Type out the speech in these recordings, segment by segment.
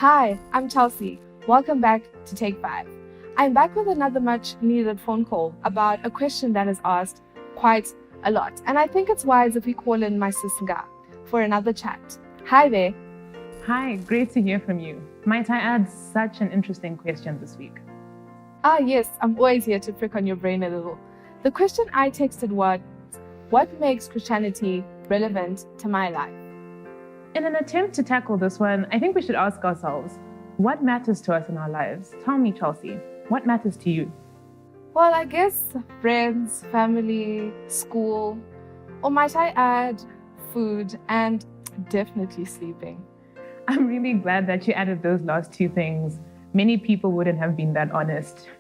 Hi, I'm Chelsea. Welcome back to Take 5. I'm back with another much needed phone call about a question that is asked quite a lot. And I think it's wise if we call in my sis Nga for another chat. Hi there. Hi, great to hear from you. Might I add such an interesting question this week? Yes, I'm always here to prick on your brain a little. The question I texted was, what makes Christianity relevant to my life? In an attempt to tackle this one, I think we should ask ourselves, what matters to us in our lives? Tell me, Chelsea, what matters to you? Well, I guess friends, family, school, or might I add, food, and definitely sleeping. I'm really glad that you added those last two things. Many people wouldn't have been that honest.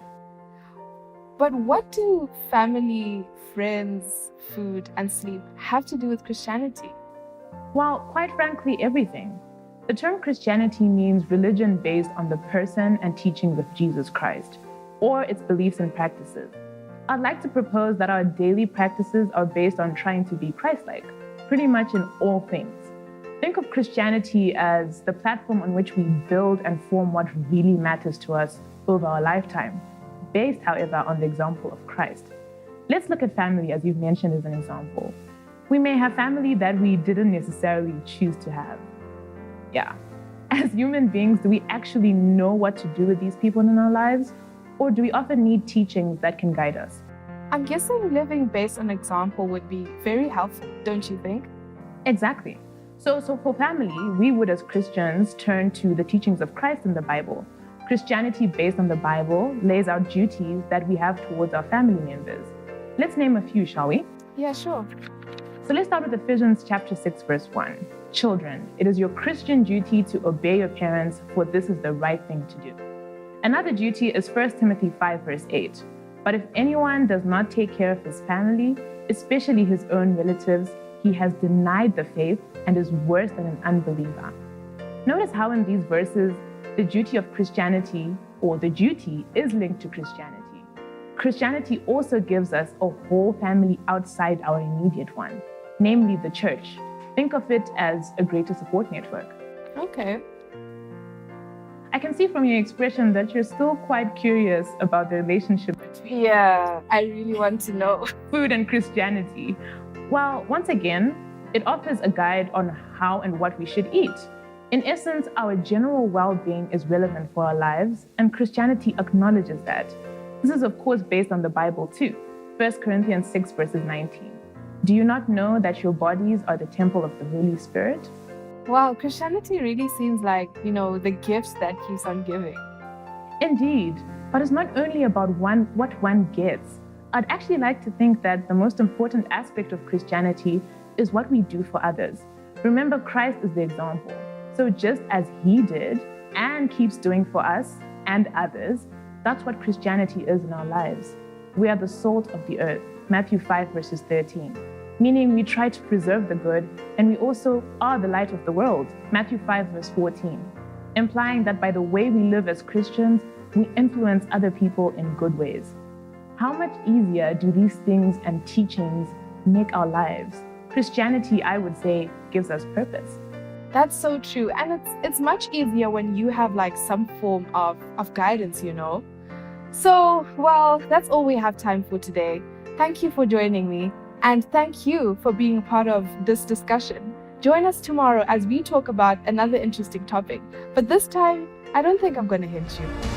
But what do family, friends, food, and sleep have to do with Christianity? Well, quite frankly, everything. The term Christianity means religion based on the person and teachings of Jesus Christ, or its beliefs and practices. I'd like to propose that our daily practices are based on trying to be Christ-like, pretty much in all things. Think of Christianity as the platform on which we build and form what really matters to us over our lifetime, based, however, on the example of Christ. Let's look at family, as you've mentioned, as an example. We may have family that we didn't necessarily choose to have. Yeah. As human beings, do we actually know what to do with these people in our lives? Or do we often need teachings that can guide us? I'm guessing living based on example would be very helpful, don't you think? Exactly. So for family, we would as Christians turn to the teachings of Christ in the Bible. Christianity based on the Bible lays out duties that we have towards our family members. Let's name a few, shall we? Yeah, sure. So let's start with Ephesians chapter 6, verse 1. Children, it is your Christian duty to obey your parents, for this is the right thing to do. Another duty is 1 Timothy 5, verse 8. But if anyone does not take care of his family, especially his own relatives, he has denied the faith and is worse than an unbeliever. Notice how in these verses, the duty of Christianity, or the duty, is linked to Christianity. Christianity also gives us a whole family outside our immediate one, namely the church. Think of it as a greater support network. Okay. I can see from your expression that you're still quite curious about the relationship between I really want to know. food and Christianity. Well, once again, it offers a guide on how and what we should eat. In essence, our general well-being is relevant for our lives, and Christianity acknowledges that. This is, of course, based on the Bible too. 1 Corinthians 6, verses 19. Do you not know that your bodies are the temple of the Holy Spirit? Wow, Christianity really seems like, the gift that keeps on giving. Indeed, but it's not only about what one gets. I'd actually like to think that the most important aspect of Christianity is what we do for others. Remember, Christ is the example. So just as he did and keeps doing for us and others, that's what Christianity is in our lives. We are the salt of the earth, Matthew 5, verses 13. Meaning we try to preserve the good, and we also are the light of the world, Matthew 5, verse 14. Implying that by the way we live as Christians, we influence other people in good ways. How much easier do these things and teachings make our lives? Christianity, I would say, gives us purpose. That's so true. And it's much easier when you have some form of guidance, So, well, that's all we have time for today. Thank you for joining me. And thank you for being a part of this discussion. Join us tomorrow as we talk about another interesting topic. But this time, I don't think I'm going to hint you.